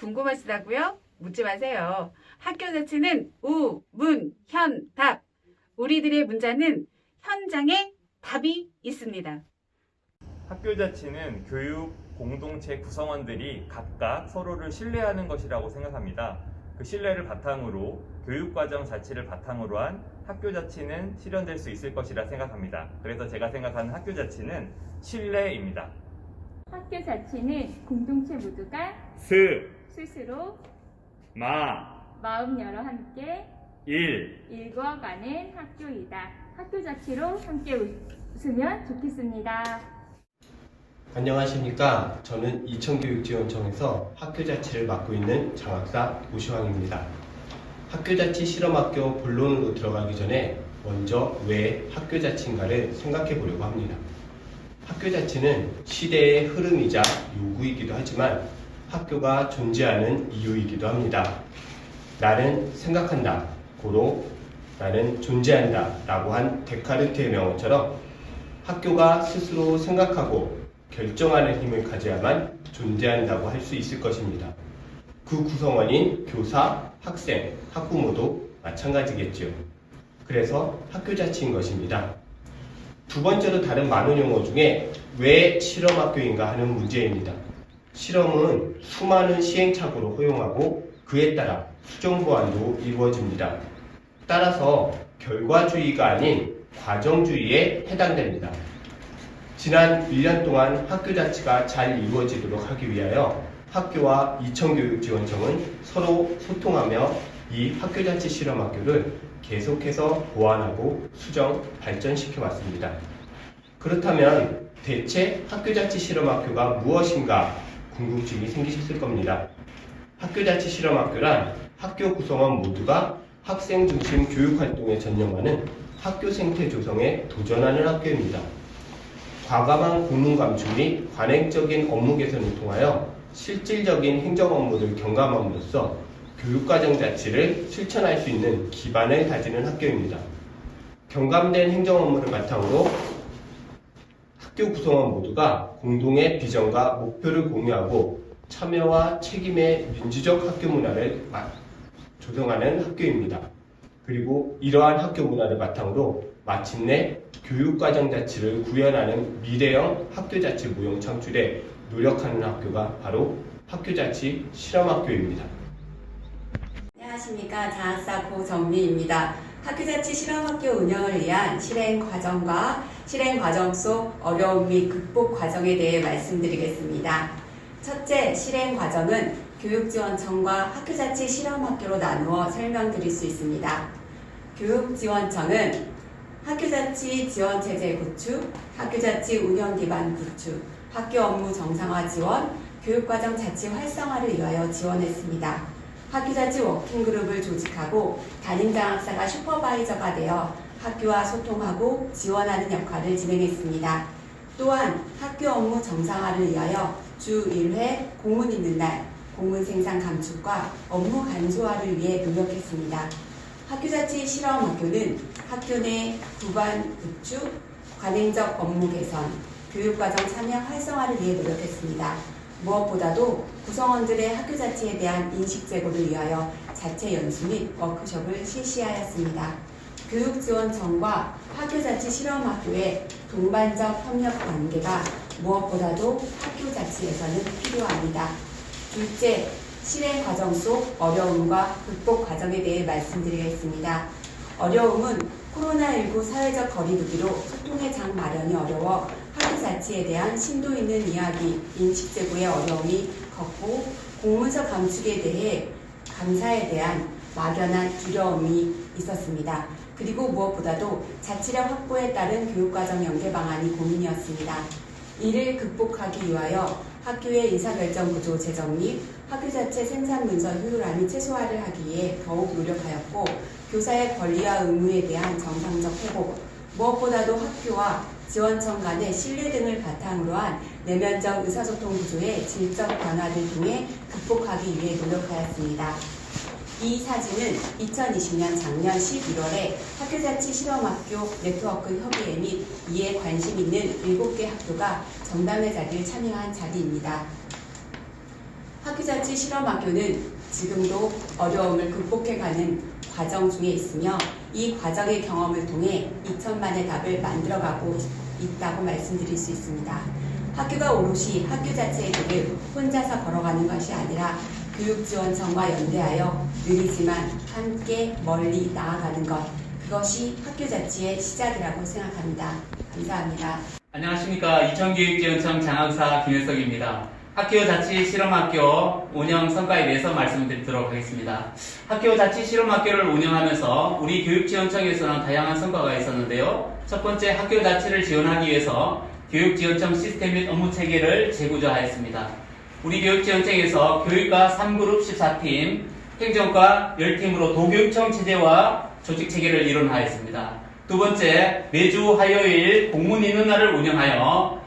궁금하시다고요? 묻지 마세요. 학교 자체는 우, 문, 현, 답. 우리들의 문자는 현장에 답이 있습니다. 학교 자치는 교육 공동체 구성원들이 각각 서로를 신뢰하는 것이라고 생각합니다. 그 신뢰를 바탕으로 교육과정 자치를 바탕으로 한 학교 자치는 실현될 수 있을 것이라 생각합니다. 그래서 제가 생각하는 학교 자치는 신뢰입니다. 학교 자치는 공동체 모두가 스스로 마음 열어 함께 읽어가는 학교이다. 학교 자치로 함께 웃으면 좋겠습니다. 안녕하십니까. 저는 이천교육지원청에서 학교자치를 맡고 있는 장학사 오시황입니다. 학교자치 실험학교 본론으로 들어가기 전에 먼저 왜 학교자치인가를 생각해 보려고 합니다. 학교자치는 시대의 흐름이자 요구이기도 하지만 학교가 존재하는 이유이기도 합니다. 나는 생각한다, 고로 나는 존재한다 라고 한 데카르트의 명언처럼 학교가 스스로 생각하고 결정하는 힘을 가져야만 존재한다고 할 수 있을 것입니다. 그 구성원인 교사, 학생, 학부모도 마찬가지겠지요. 그래서 학교자치인 것입니다. 두 번째로 다른 많은 용어 중에 왜 실험학교인가 하는 문제입니다. 실험은 수많은 시행착오를 허용하고 그에 따라 수정 보완도 이루어집니다. 따라서 결과주의가 아닌 과정주의에 해당됩니다. 지난 1년 동안 학교자치가 잘 이루어지도록 하기 위하여 학교와 이천교육지원청은 서로 소통하며 이 학교자치 실험학교를 계속해서 보완하고 수정, 발전시켜 왔습니다. 그렇다면 대체 학교자치 실험학교가 무엇인가 궁금증이 생기셨을 겁니다. 학교자치 실험학교란 학교 구성원 모두가 학생 중심 교육활동에 전념하는 학교 생태 조성에 도전하는 학교입니다. 과감한 공문 감축 및 관행적인 업무 개선을 통하여 실질적인 행정 업무를 경감함으로써 교육과정 자치를 실천할 수 있는 기반을 다지는 학교입니다. 경감된 행정 업무를 바탕으로 학교 구성원 모두가 공동의 비전과 목표를 공유하고 참여와 책임의 민주적 학교 문화를 조성하는 학교입니다. 그리고 이러한 학교 문화를 바탕으로 마침내 교육과정 자치를 구현하는 미래형 학교자치 모형 창출에 노력하는 학교가 바로 학교자치 실험학교입니다. 안녕하십니까. 장학사 고정미입니다. 학교자치 실험학교 운영을 위한 실행 과정과 실행 과정 속 어려움 및 극복 과정에 대해 말씀드리겠습니다. 첫째, 실행 과정은 교육지원청과 학교자치 실험학교로 나누어 설명드릴 수 있습니다. 교육지원청은 학교자치 지원체제 구축, 학교자치 운영 기반 구축, 학교 업무 정상화 지원, 교육과정 자치 활성화를 위하여 지원했습니다. 학교자치 워킹그룹을 조직하고 담임장학사가 슈퍼바이저가 되어 학교와 소통하고 지원하는 역할을 진행했습니다. 또한 학교 업무 정상화를 위하여 주 1회 공문 있는 날, 공문 생산 감축과 업무 간소화를 위해 노력했습니다. 학교자치 실험학교는 학교 내 구반 구축, 관행적 업무 개선, 교육과정 참여 활성화를 위해 노력했습니다. 무엇보다도 구성원들의 학교자치에 대한 인식 제고를 위하여 자체 연수 및 워크숍을 실시하였습니다. 교육지원청과 학교자치 실험학교의 동반적 협력 관계가 무엇보다도 학교자치에서는 필요합니다. 둘째, 실행 과정 속 어려움과 극복 과정에 대해 말씀드리겠습니다. 어려움은 코로나19 사회적 거리두기로 소통의 장 마련이 어려워 학교 자치에 대한 심도 있는 이야기, 인식 제고의 어려움이 컸고 공문서 감축에 대해 감사에 대한 막연한 두려움이 있었습니다. 그리고 무엇보다도 자치력 확보에 따른 교육과정 연계 방안이 고민이었습니다. 이를 극복하기 위하여 학교의 의사결정 구조 재정 및 학교 자체 생산 문서 효율화및 최소화를 하기 위해 더욱 노력하였고 교사의 권리와 의무에 대한 정상적 회복, 무엇보다도 학교와 지원청 간의 신뢰 등을 바탕으로 한 내면적 의사소통 구조의 질적 변화를 통해 극복하기 위해 노력하였습니다. 이 사진은 2020년 작년 11월에 학교자치 실험학교 네트워크 협의회 및 이에 관심 있는 7개 학교가 정담회 자리를 참여한 자리입니다. 학교자치 실험학교는 지금도 어려움을 극복해가는 과정 중에 있으며 이 과정의 경험을 통해 2천만의 답을 만들어가고 있다고 말씀드릴 수 있습니다. 학교가 오롯이 학교 자체의 길을 혼자서 걸어가는 것이 아니라 교육지원청과 연대하여 느리지만 함께 멀리 나아가는 것, 그것이 학교 자치의 시작이라고 생각합니다. 감사합니다. 안녕하십니까. 이천교육지원청 장학사 김혜석입니다. 학교자치 실험학교 운영 성과에 대해서 말씀드리도록 하겠습니다. 학교자치 실험학교를 운영하면서 우리 교육지원청에서는 다양한 성과가 있었는데요. 첫 번째, 학교자치를 지원하기 위해서 교육지원청 시스템 및 업무 체계를 재구조하였습니다. 우리 교육지원청에서 교육과 3그룹 14팀, 행정과 10팀으로 도교육청 체제와 조직 체계를 이론하였습니다. 두 번째, 매주 화요일 공문 있는 날을 운영하여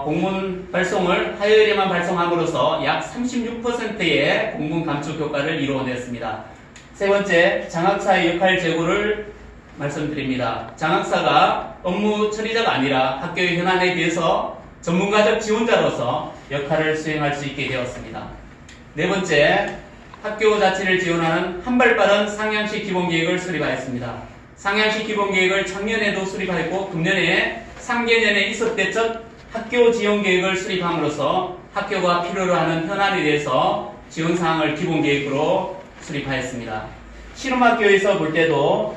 공문 발송을 화요일에만 발송함으로써 약 36%의 공문 감축 효과를 이루어냈습니다. 세 번째, 장학사의 역할 제고를 말씀드립니다. 장학사가 업무 처리자가 아니라 학교의 현안에 대해서 전문가적 지원자로서 역할을 수행할 수 있게 되었습니다. 네 번째, 학교 자치를 지원하는 한 발 빠른 상향식 기본계획을 수립하였습니다. 상향식 기본계획을 작년에도 수립하였고 금년에 3개년에 있었대 첫 학교 지원계획을 수립함으로써 학교가 필요로 하는 현안에 대해서 지원사항을 기본계획으로 수립하였습니다. 실험학교에서 볼 때도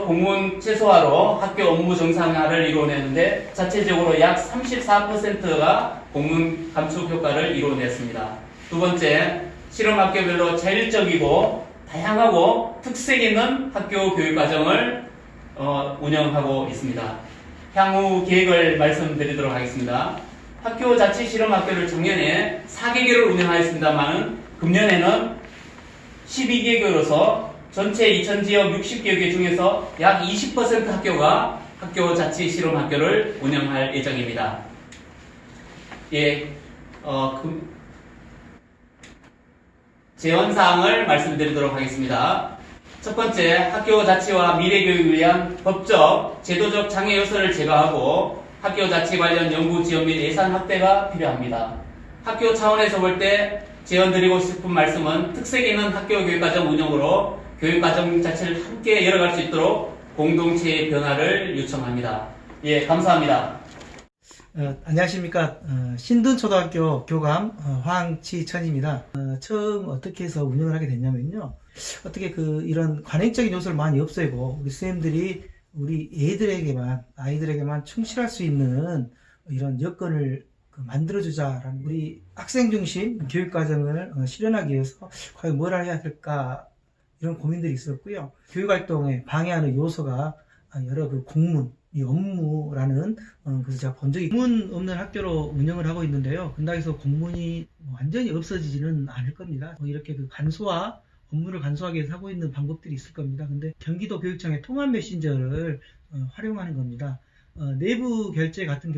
공문 최소화로 학교 업무 정상화를 이루어내는데 자체적으로 약 34%가 공문 감축 효과를 이루어냈습니다. 두 번째, 실험학교별로 자율적이고 다양하고 특색 있는 학교 교육과정을 운영하고 있습니다. 향후 계획을 말씀드리도록 하겠습니다. 학교 자치 실험학교를 작년에 4개개를 운영하였습니다만 금년에는 12개교로서 전체 2000지역 60개개 중에서 약 20% 학교가 학교 자치 실험학교를 운영할 예정입니다. 제언사항을 말씀드리도록 하겠습니다. 첫 번째, 학교 자치와 미래교육을 위한 법적, 제도적 장애 요소를 제거하고 학교 자치 관련 연구 지원 및 예산 확대가 필요합니다. 학교 차원에서 볼 때 제언드리고 싶은 말씀은 특색 있는 학교 교육과정 운영으로 교육과정 자체를 함께 열어갈 수 있도록 공동체의 변화를 요청합니다. 예, 감사합니다. 안녕하십니까. 신든초등학교 교감 황치천입니다. 처음 어떻게 해서 운영을 하게 됐냐면요. 어떻게 이런 관행적인 요소를 많이 없애고 우리 선생님들이 우리 아이들에게만 충실할 수 있는 이런 여건을 만들어주자라는 우리 학생 중심 교육과정을 실현하기 위해서 과연 뭘 해야 될까 이런 고민들이 있었고요. 교육활동에 방해하는 요소가 여러 공문, 이 업무라는 그래서 제가 본 적이 공문 없는 학교로 운영을 하고 있는데요. 그런다고 해서 공문이 완전히 없어지지는 않을 겁니다. 이렇게 업무를 간소하게 해서 하고 있는 방법들이 있을 겁니다. 근데 경기도 교육청의 통합 메신저를 활용하는 겁니다. 내부 결제 같은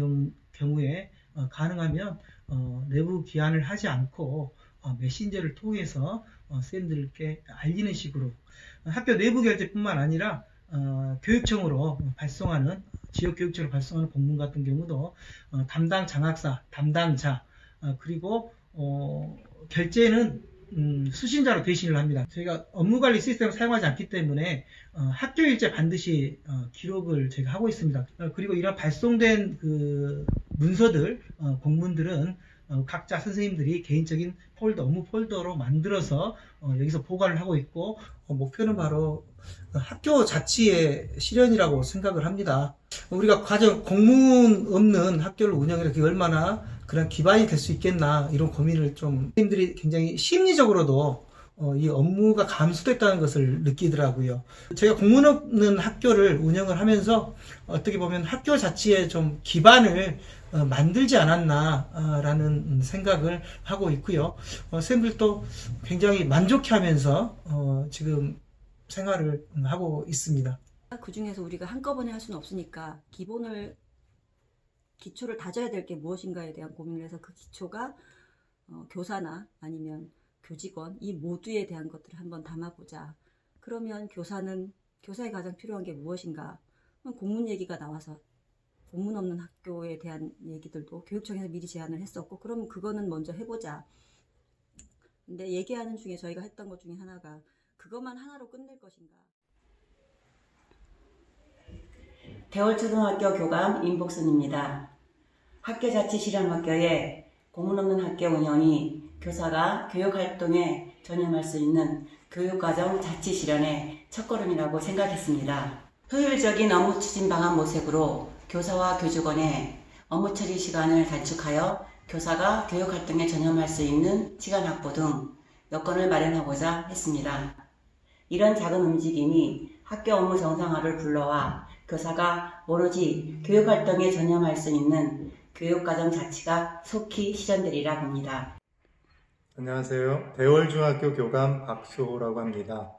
경우에 가능하면 내부 기한을 하지 않고 메신저를 통해서 선생님들께 알리는 식으로 학교 내부 결제뿐만 아니라 교육청으로 발송하는 지역교육청으로 발송하는 공문 같은 경우도 담당 장학사, 담당자 그리고 결제는 수신자로 대신을 합니다. 저희가 업무관리 시스템을 사용하지 않기 때문에 학교일제 반드시 기록을 저희가 하고 있습니다. 그리고 이런 발송된 문서들, 공문들은 각자 선생님들이 개인적인 업무 폴더로 만들어서 여기서 보관을 하고 있고 목표는 바로 학교 자치의 실현이라고 생각을 합니다. 우리가 공문 없는 학교를 운영하는 게 얼마나 그런 기반이 될 수 있겠나 이런 고민을 좀 선생님들이 굉장히 심리적으로도 이 업무가 감소됐다는 것을 느끼더라고요. 제가 공문 없는 학교를 운영을 하면서 어떻게 보면 학교 자치의 좀 기반을 만들지 않았나라는 생각을 하고 있고요. 선생님들도 굉장히 만족해하면서 지금 생활을 하고 있습니다. 그 중에서 우리가 한꺼번에 할 수는 없으니까 기초를 다져야 될 게 무엇인가에 대한 고민을 해서 그 기초가 교사나 아니면 교직원 이 모두에 대한 것들을 한번 담아보자. 그러면 교사에 가장 필요한 게 무엇인가? 공문 얘기가 나와서 공문 없는 학교에 대한 얘기들도 교육청에서 미리 제안을 했었고, 그럼 그거는 먼저 해보자. 근데 얘기하는 중에 저희가 했던 것 중에 하나가 그것만 하나로 끝낼 것인가. 대월초등학교 교감 임복순입니다. 학교자치실험학교에 공문 없는 학교 운영이 교사가 교육활동에 전념할 수 있는 교육과정 자치 실현의 첫걸음이라고 생각했습니다. 효율적인 업무 추진 방안 모색으로 교사와 교직원의 업무 처리 시간을 단축하여 교사가 교육활동에 전념할 수 있는 시간 확보 등 여건을 마련하고자 했습니다. 이런 작은 움직임이 학교 업무 정상화를 불러와 교사가 오로지 교육활동에 전념할 수 있는 교육과정 자치가 속히 실현되리라 봅니다. 안녕하세요. 대월중학교 교감 박수호라고 합니다.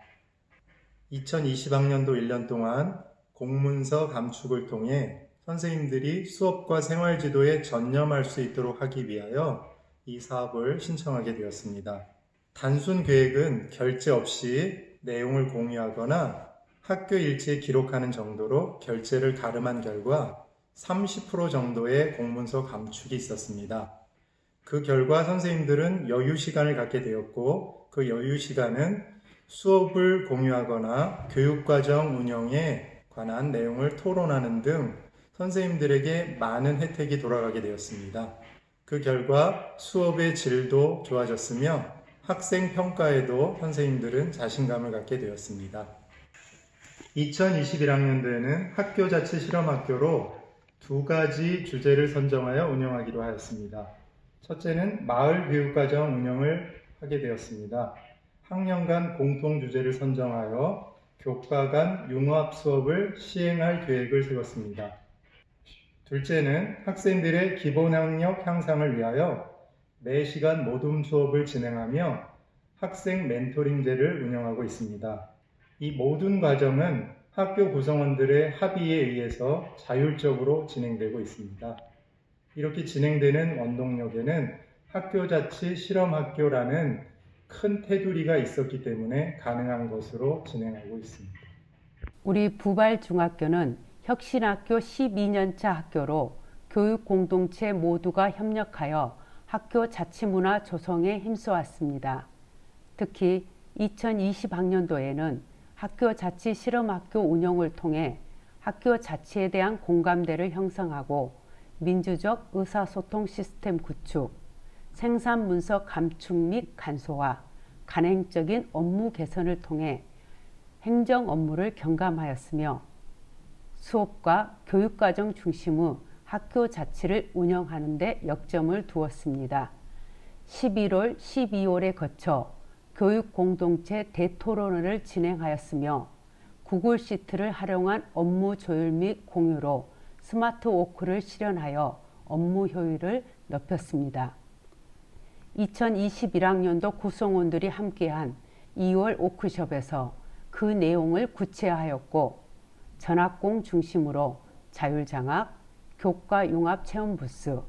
2020학년도 1년 동안 공문서 감축을 통해 선생님들이 수업과 생활지도에 전념할 수 있도록 하기 위하여 이 사업을 신청하게 되었습니다. 단순 계획은 결제 없이 내용을 공유하거나 학교 일지에 기록하는 정도로 결제를 가름한 결과 30% 정도의 공문서 감축이 있었습니다. 그 결과 선생님들은 여유 시간을 갖게 되었고, 그 여유 시간은 수업을 공유하거나 교육과정 운영에 관한 내용을 토론하는 등 선생님들에게 많은 혜택이 돌아가게 되었습니다. 그 결과 수업의 질도 좋아졌으며 학생 평가에도 선생님들은 자신감을 갖게 되었습니다. 2021학년도에는 학교자치 실험학교로 2가지 주제를 선정하여 운영하기로 하였습니다. 첫째는 마을 교육과정 운영을 하게 되었습니다. 학년 간 공통 주제를 선정하여 교과 간 융합 수업을 시행할 계획을 세웠습니다. 둘째는 학생들의 기본 학력 향상을 위하여 매 시간 모둠 수업을 진행하며 학생 멘토링제를 운영하고 있습니다. 이 모든 과정은 학교 구성원들의 합의에 의해서 자율적으로 진행되고 있습니다. 이렇게 진행되는 원동력에는 학교자치 실험학교라는 큰 테두리가 있었기 때문에 가능한 것으로 진행하고 있습니다. 우리 부발중학교는 혁신학교 12년차 학교로 교육 공동체 모두가 협력하여 학교 자치문화 조성에 힘써왔습니다. 특히 2020학년도에는 학교 자치 실험학교 운영을 통해 학교 자치에 대한 공감대를 형성하고 민주적 의사소통 시스템 구축, 생산 문서 감축 및 간소화, 간행적인 업무 개선을 통해 행정 업무를 경감하였으며 수업과 교육과정 중심의 학교 자치를 운영하는 데 역점을 두었습니다. 11월, 12월에 거쳐 교육 공동체 대토론회를 진행하였으며 구글 시트를 활용한 업무 조율 및 공유로 스마트 워크를 실현하여 업무 효율을 높였습니다. 2021학년도 구성원들이 함께한 2월 워크숍에서 그 내용을 구체화하였고 전학공 중심으로 자율장학, 교과 융합 체험 부스,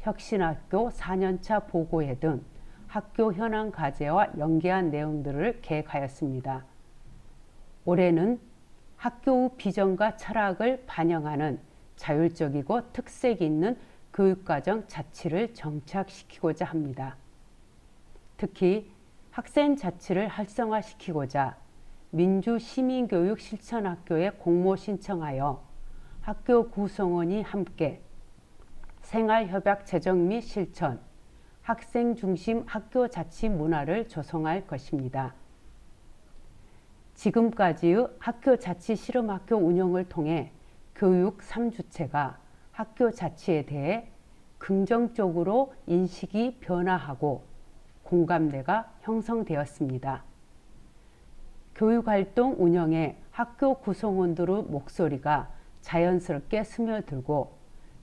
혁신학교 4년차 보고회 등 학교 현황 과제와 연계한 내용들을 계획하였습니다. 올해는 학교의 비전과 철학을 반영하는 자율적이고 특색 있는 교육과정 자치를 정착시키고자 합니다. 특히 학생 자치를 활성화시키고자 민주시민교육 실천학교에 공모 신청하여 학교 구성원이 함께 생활협약 제정 및 실천, 학생 중심 학교 자치 문화를 조성할 것입니다. 지금까지의 학교 자치 실험학교 운영을 통해 교육 3주체가 학교 자치에 대해 긍정적으로 인식이 변화하고 공감대가 형성되었습니다. 교육활동 운영에 학교 구성원들의 목소리가 자연스럽게 스며들고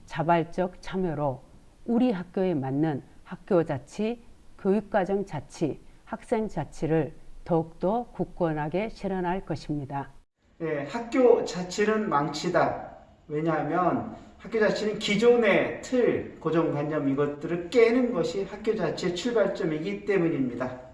자발적 참여로 우리 학교에 맞는 학교 자치, 교육과정 자치, 학생 자치를 더욱더 굳건하게 실현할 것입니다. 네, 학교 자치는 망치다. 왜냐하면 학교 자치는 기존의 틀, 고정관념 이것들을 깨는 것이 학교 자치의 출발점이기 때문입니다.